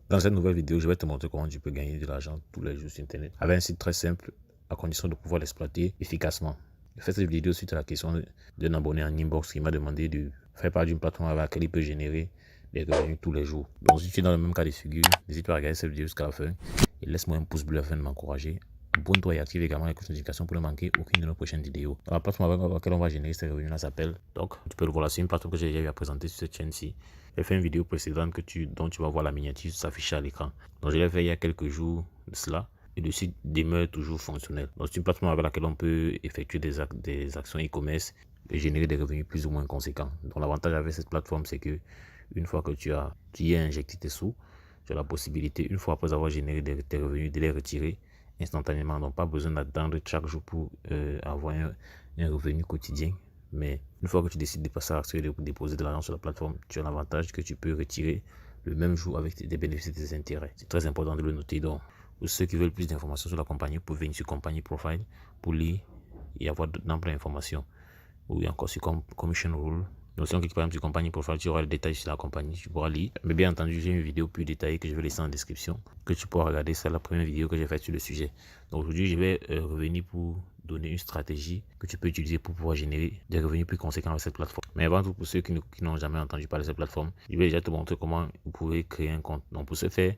Dans cette nouvelle vidéo, je vais te montrer comment tu peux gagner de l'argent tous les jours sur Internet avec un site très simple à condition de pouvoir l'exploiter efficacement. Je fais cette vidéo suite à la question d'un abonné en inbox qui m'a demandé de faire part d'une plateforme avec laquelle il peut générer des revenus tous les jours. Donc si tu es dans le même cas de figure, n'hésite pas à regarder cette vidéo jusqu'à la fin et laisse-moi un pouce bleu afin de m'encourager. Abonne-toi et active également les notifications pour ne manquer aucune de nos prochaines vidéos. La plateforme avec laquelle on va générer ces revenus là s'appelle Doc. Tu peux le voir là, c'est une plateforme que j'ai déjà eu à présenter sur cette chaîne-ci. J'ai fait une vidéo précédente dont tu vas voir la miniature s'afficher à l'écran. Donc je l'ai fait il y a quelques jours de cela et le site demeure toujours fonctionnel. Donc c'est une plateforme avec laquelle on peut effectuer des actions e-commerce et générer des revenus plus ou moins conséquents. Donc l'avantage avec cette plateforme, c'est que une fois que tu y as injecté tes sous, tu as la possibilité, une fois après avoir généré tes revenus, de les retirer instantanément. Donc pas besoin d'attendre chaque jour pour avoir un revenu quotidien. Mais une fois que tu décides de passer à l'action et de déposer de l'argent sur la plateforme, tu as l'avantage que tu peux retirer le même jour avec des bénéfices et des intérêts. C'est très important de le noter. Donc, pour ceux qui veulent plus d'informations sur la compagnie, vous pouvez venir sur Company Profile pour lire et avoir d'amples informations. Ou encore sur Commission Rule. Donc, si on clique par exemple sur Company Profile, tu auras les détails sur la compagnie, tu pourras lire. Mais bien entendu, j'ai une vidéo plus détaillée que je vais laisser en description, que tu pourras regarder. C'est la première vidéo que j'ai faite sur le sujet. Donc, aujourd'hui, je vais revenir pour donner une stratégie que tu peux utiliser pour pouvoir générer des revenus plus conséquents avec cette plateforme. Mais avant tout, pour ceux qui n'ont jamais entendu parler de cette plateforme, je vais déjà te montrer comment vous pouvez créer un compte. Donc, pour ce faire,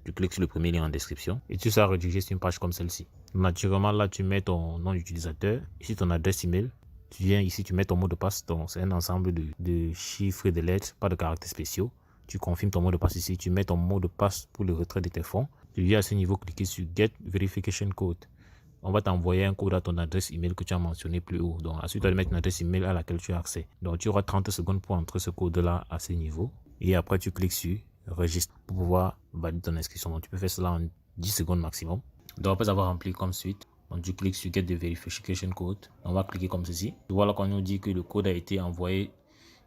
tu cliques sur le premier lien en description et tu seras redirigé sur une page comme celle-ci. Naturellement, là, tu mets ton nom d'utilisateur, ici ton adresse email. Tu viens ici, tu mets ton mot de passe, c'est un ensemble de chiffres et de lettres, pas de caractères spéciaux. Tu confirmes ton mot de passe ici, tu mets ton mot de passe pour le retrait de tes fonds. Tu viens à ce niveau cliquer sur Get Verification Code. On va t'envoyer un code à ton adresse email que tu as mentionné plus haut. Donc, ensuite, tu vas mettre une adresse email à laquelle tu as accès. Donc, tu auras 30 secondes pour entrer ce code-là à ce niveau. Et après, tu cliques sur Registre pour pouvoir valider ton inscription. Donc, tu peux faire cela en 10 secondes maximum. Donc, après avoir rempli comme suite, donc tu cliques sur Get the Verification Code. On va cliquer comme ceci. Voilà qu'on nous dit que le code a été envoyé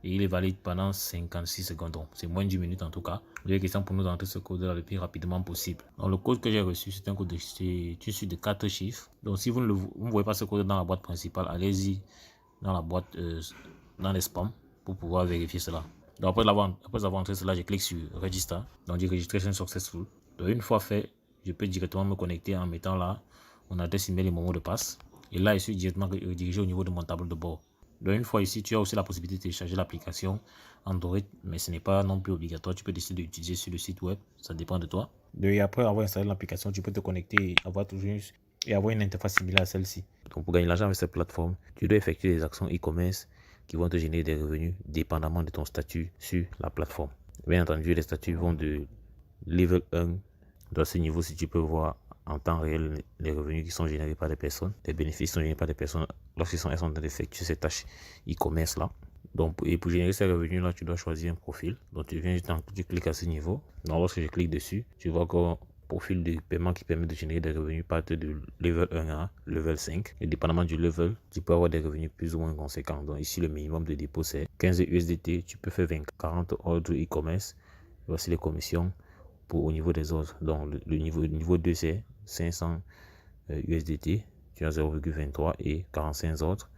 et il est valide pendant 56 secondes. Donc c'est moins d'une minute en tout cas. Il est question pour nous d'entrer ce code là le plus rapidement possible. Donc le code que j'ai reçu, c'est un code issu de 4 chiffres. Donc si vous ne voyez pas ce code dans la boîte principale, allez-y dans la boîte, dans les spams pour pouvoir vérifier cela. Donc après avoir entré cela, je clique sur Register. Donc dit Registration Successful. Donc une fois fait, je peux directement me connecter en mettant là mon adresse email et mon mot de passe. Et là, je suis directement redirigé au niveau de mon tableau de bord. Donc, une fois ici, tu as aussi la possibilité de télécharger l'application Android, mais ce n'est pas non plus obligatoire. Tu peux décider d'utiliser sur le site web, ça dépend de toi. Et après avoir installé l'application, tu peux te connecter et avoir une interface similaire à celle-ci. Donc, pour gagner de l'argent avec cette plateforme, tu dois effectuer des actions e-commerce qui vont te générer des revenus dépendamment de ton statut sur la plateforme. Bien entendu, les statuts vont de level 1. Dans ce niveau, si tu peux voir en temps réel les revenus qui sont générés par des personnes, les bénéfices sont générés par des personnes lorsqu'elles sont en train d'effectuer ces tâches e-commerce là. Donc, et pour générer ces revenus là, tu dois choisir un profil. Donc, tu cliques à ce niveau. Donc, lorsque je clique dessus, tu vois qu'un profil de paiement qui permet de générer des revenus part de level 1 à level 5. Et dépendamment du level, tu peux avoir des revenus plus ou moins conséquents. Donc, ici, le minimum de dépôt, c'est 15 USDT. Tu peux faire 40 ordres e-commerce. Voici les commissions au niveau des autres. Donc, le niveau 2, c'est 500 USDT. Tu as 0,23 et 45 autres.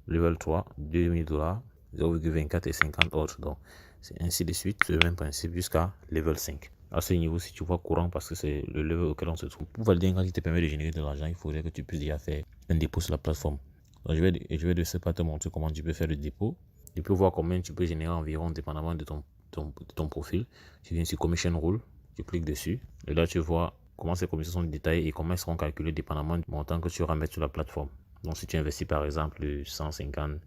Level 3, 2000 $, 0,24 et 50 autres. Donc, c'est ainsi de suite, c'est le même principe jusqu'à level 5. À ce niveau, si tu vois courant, parce que c'est le level auquel on se trouve, pour valider un compte qui te permet de générer de l'argent, il faudrait que tu puisses déjà faire un dépôt sur la plateforme. Donc, je vais de ce pas te montrer comment tu peux faire le dépôt. Tu peux voir combien tu peux générer environ, dépendamment de ton profil. Tu viens sur Commission Rule, tu cliques dessus, et là tu vois comment ces commissions sont détaillées et comment elles seront calculées dépendamment du montant que tu auras à mettre sur la plateforme. Donc si tu investis par exemple 150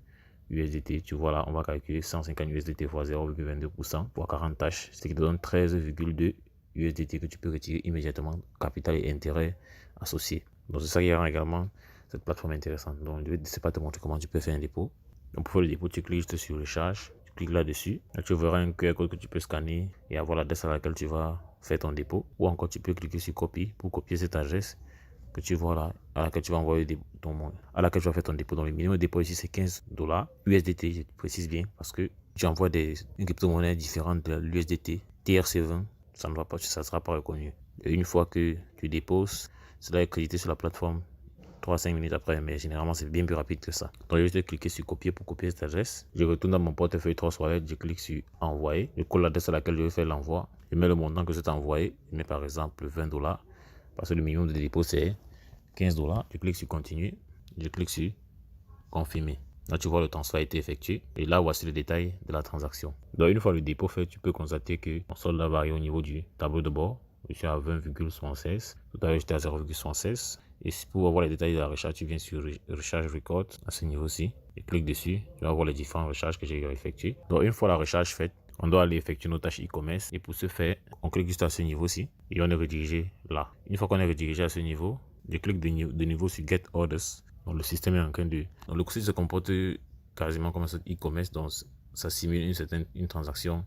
USDT, tu vois là, on va calculer 150 USDT x 0,22% pour 40 tâches, ce qui te donne 13,2 USDT que tu peux retirer immédiatement, capital et intérêt associés. Donc c'est ça qui rend également cette plateforme intéressante. Donc je ne sais pas te montrer comment tu peux faire un dépôt. Donc pour faire le dépôt, tu cliques juste sur Recharge, tu cliques là-dessus, là tu verras un QR code que tu peux scanner et avoir l'adresse à laquelle tu vas faire ton dépôt. Ou encore tu peux cliquer sur Copie pour copier cette adresse que tu vois là, à laquelle tu vas envoyer à laquelle tu vas faire ton dépôt. Donc le minimum de dépôt ici c'est 15 $ USDT, je précise bien, parce que tu envoies une crypto-monnaie différente de l'USDT TRC20, ça ne sera pas reconnu. Et une fois que tu déposes, cela est crédité sur la plateforme 3-5 minutes après, mais généralement c'est bien plus rapide que ça. Donc je vais juste cliquer sur copier pour copier cette adresse. Je retourne dans mon portefeuille 3 Wallet, je clique sur envoyer, je colle l'adresse à laquelle je vais faire l'envoi Je mets le montant que je t'ai envoyé. Je mets par exemple 20 $. Parce que le minimum de dépôt c'est 15 $. Je clique sur continue. Je clique sur confirmer. Là, tu vois, le transfert a été effectué. Et là, voici le détail de la transaction. Donc, une fois le dépôt fait, tu peux constater que mon solde a varié au niveau du tableau de bord. Je suis à 20,76. Tout à l'heure, j'étais à 0,76. Et pour avoir les détails de la recharge, tu viens sur Recharge Record à ce niveau-ci. Et clique dessus. Tu vas voir les différentes recharges que j'ai effectuées. Donc, une fois la recharge faite, on doit aller effectuer nos tâches e-commerce. Et pour ce faire, on clique juste à ce niveau-ci. Et on est redirigé là. Une fois qu'on est redirigé à ce niveau, je clique de nouveau sur Get Orders. Donc, le système est en train de... Donc, le site se comporte quasiment comme un e-commerce. Donc, ça simule une transaction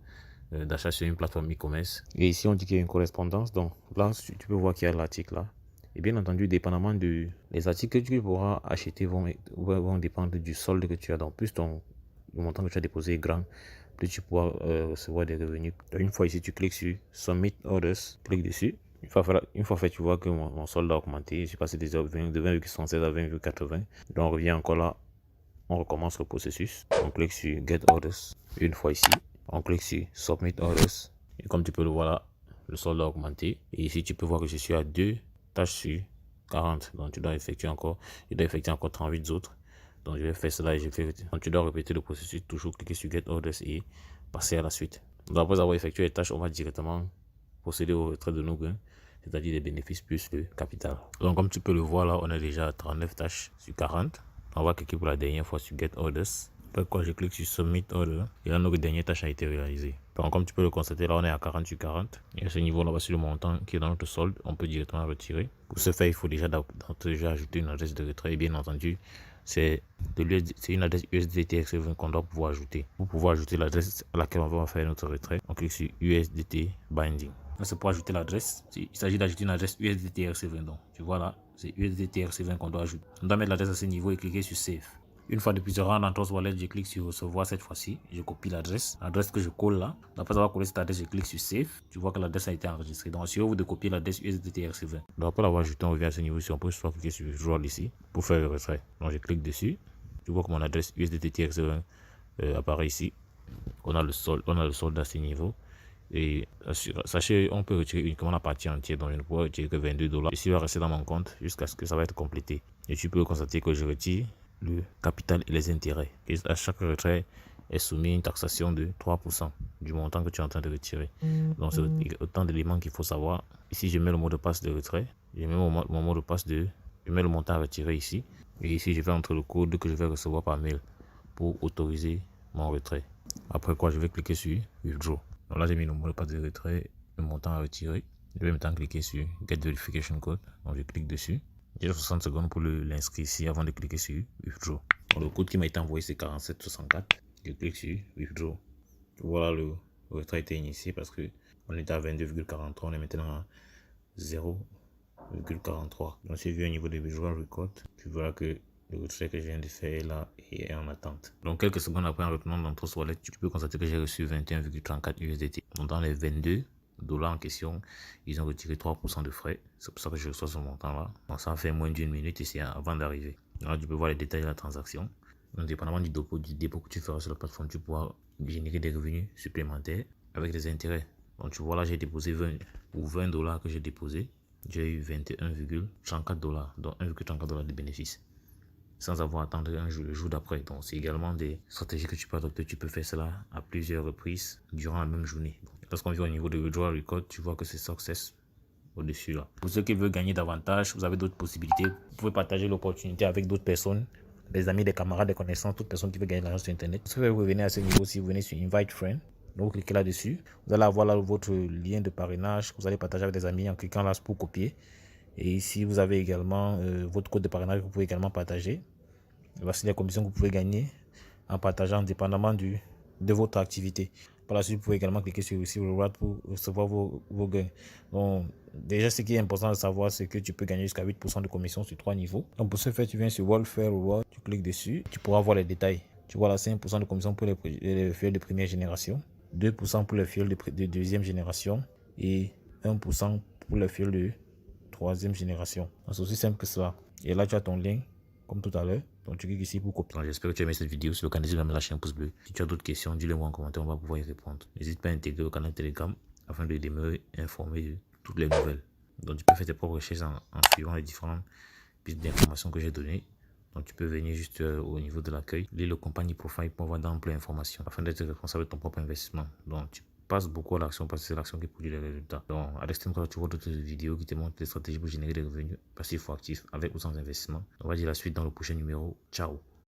d'achat sur une plateforme e-commerce. Et ici, on dit qu'il y a une correspondance. Donc, là, tu peux voir qu'il y a l'article là. Et bien entendu, dépendamment les articles que tu pourras acheter vont dépendre du solde que tu as. Donc, plus le montant que tu as déposé est grand, plus tu pourras recevoir des revenus. Donc, une fois ici, tu cliques sur Submit Orders. Clique dessus. Une fois fait, tu vois que mon solde a augmenté. Je suis passé de 20,76 à 20,80. Donc, on revient encore là. On recommence le processus. On clique sur Get Orders. Une fois ici, on clique sur Submit Orders. Et comme tu peux le voir là, le solde a augmenté. Et ici, tu peux voir que je suis à 2 tâches sur 40. Donc, je dois effectuer encore 38 autres. Donc, je vais faire cela et je fais. Donc, tu dois répéter le processus. Toujours cliquer sur Get Orders et passer à la suite. Donc, après avoir effectué les tâches, on va directement procéder au retrait de nos gains, c'est-à-dire des bénéfices plus le capital. Donc, comme tu peux le voir là, on est déjà à 39 tâches sur 40. On va cliquer pour la dernière fois sur Get Orders. Après quoi, je clique sur Submit Order. Et là, notre dernière tâche a été réalisée. Donc, comme tu peux le constater, là, on est à 40 sur 40. Et à ce niveau-là, voici le montant qui est dans notre solde. On peut directement retirer. Pour ce faire, il faut déjà ajouter une adresse de retrait. Et bien entendu, c'est une adresse USDT XC20 qu'on doit pouvoir ajouter. Pour pouvoir ajouter l'adresse à laquelle on va faire notre retrait, on clique sur USDT Binding. Là, c'est pour ajouter l'adresse. Il s'agit d'ajouter une adresse USDT RC20. Donc, tu vois là, c'est USDT RC20 qu'on doit ajouter. On doit mettre l'adresse à ce niveau et cliquer sur Save. Une fois depuis je rentre dans Trust Wallet, je clique sur Recevoir cette fois-ci. Je copie l'adresse que je colle là. Après avoir collé cette adresse, je clique sur Save. Tu vois que l'adresse a été enregistrée. Donc, si on veut de copier l'adresse USDT RC20. Donc, après l'avoir ajouté, on revient à ce niveau-ci. On peut soit cliquer sur Withdraw ici pour faire le retrait. Donc, je clique dessus. Tu vois que mon adresse USDT RC20 apparaît ici. On a le solde à ce niveau. Et sachez, on peut retirer uniquement la partie entière, donc je ne pourrai retirer que 22 $. Ici, il va rester dans mon compte jusqu'à ce que ça va être complété. Et tu peux constater que je retire le capital et les intérêts. Et à chaque retrait est soumis à une taxation de 3% du montant que tu es en train de retirer. Donc, c'est autant d'éléments qu'il faut savoir. Ici, je mets le mot de passe de retrait. Je mets mon mot de passe je mets le montant à retirer ici. Et ici, je vais entrer le code que je vais recevoir par mail pour autoriser mon retrait. Après quoi, je vais cliquer sur Withdraw. Donc là, j'ai mis le mot de passe de retrait, le montant à retirer. Je vais maintenant cliquer sur Get Verification Code. Donc, je clique dessus. J'ai 60 secondes pour l'inscrire ici avant de cliquer sur Withdraw. Donc, le code qui m'a été envoyé, c'est 4764. Je clique sur Withdraw. Voilà, le retrait a été initié parce qu'on était à 22,43. On est maintenant à 0,43. Donc, si vu au niveau de Visual Record, tu verras que le retrait que je viens de faire là est en attente. Donc, quelques secondes après, en retournant dans Trust Wallet, tu peux constater que j'ai reçu 21,34 USDT. Donc, dans les 22 $ en question, ils ont retiré 3% de frais. C'est pour ça que je reçois ce montant là. Donc, ça fait moins d'une minute ici avant d'arriver. Là, tu peux voir les détails de la transaction. Donc, dépendamment du dépôt que tu feras sur la plateforme, tu pourras générer des revenus supplémentaires avec des intérêts. Donc, tu vois là, j'ai déposé 20 $ que j'ai déposé. J'ai eu 21,34 $, donc 1,34 $ de bénéfices, sans avoir à attendre le jour d'après. Donc, c'est également des stratégies que tu peux adopter. Tu peux faire cela à plusieurs reprises durant la même journée. Lorsqu'on vient au niveau de Withdraw Record, tu vois que c'est Success au-dessus là. Pour ceux qui veulent gagner davantage, vous avez d'autres possibilités. Vous pouvez partager l'opportunité avec d'autres personnes, des amis, des camarades, des connaissances, toute personne qui veut gagner de l'argent sur Internet. Si vous venez à ce niveau, si vous venez sur Invite Friend, donc vous cliquez là-dessus. Vous allez avoir là votre lien de parrainage. Vous allez partager avec des amis en cliquant là pour copier. Et ici, vous avez également votre code de parrainage que vous pouvez également partager. Voici les commissions que vous pouvez gagner en partageant dépendamment de votre activité. Par la suite, vous pouvez également cliquer sur Receive Reward pour recevoir vos gains. Donc, déjà, ce qui est important de savoir, c'est que tu peux gagner jusqu'à 8% de commission sur 3 niveaux. Donc, pour ce faire, tu viens sur Welfare Reward, tu cliques dessus, tu pourras voir les détails. Tu vois là, 5% de commission pour les fioles de première génération, 2% pour les fioles de deuxième génération et 1% pour les fioles de troisième génération. C'est aussi simple que cela. Et là, tu as ton lien, comme tout à l'heure. Donc, tu cliques ici pour copier. J'espère que tu as aimé cette vidéo. Si le canal, n'hésite pas à me lâcher un pouce bleu. Si tu as d'autres questions, dis-les moi en commentaire, on va pouvoir y répondre. N'hésite pas à intégrer le canal Telegram afin de demeurer informé de toutes les nouvelles. Donc tu peux faire tes propres recherches en suivant les différentes pistes d'informations que j'ai données. Donc tu peux venir juste au niveau de l'accueil, lire le compagnie profile pour avoir d'amples informations afin d'être responsable de ton propre investissement. Donc tu passes beaucoup à l'action parce que c'est l'action qui produit les résultats. Donc à l'extrême droite, tu vois d'autres vidéos qui te montrent les stratégies pour générer des revenus passifs ou actifs avec ou sans investissement. On va dire la suite dans le prochain numéro. Ciao.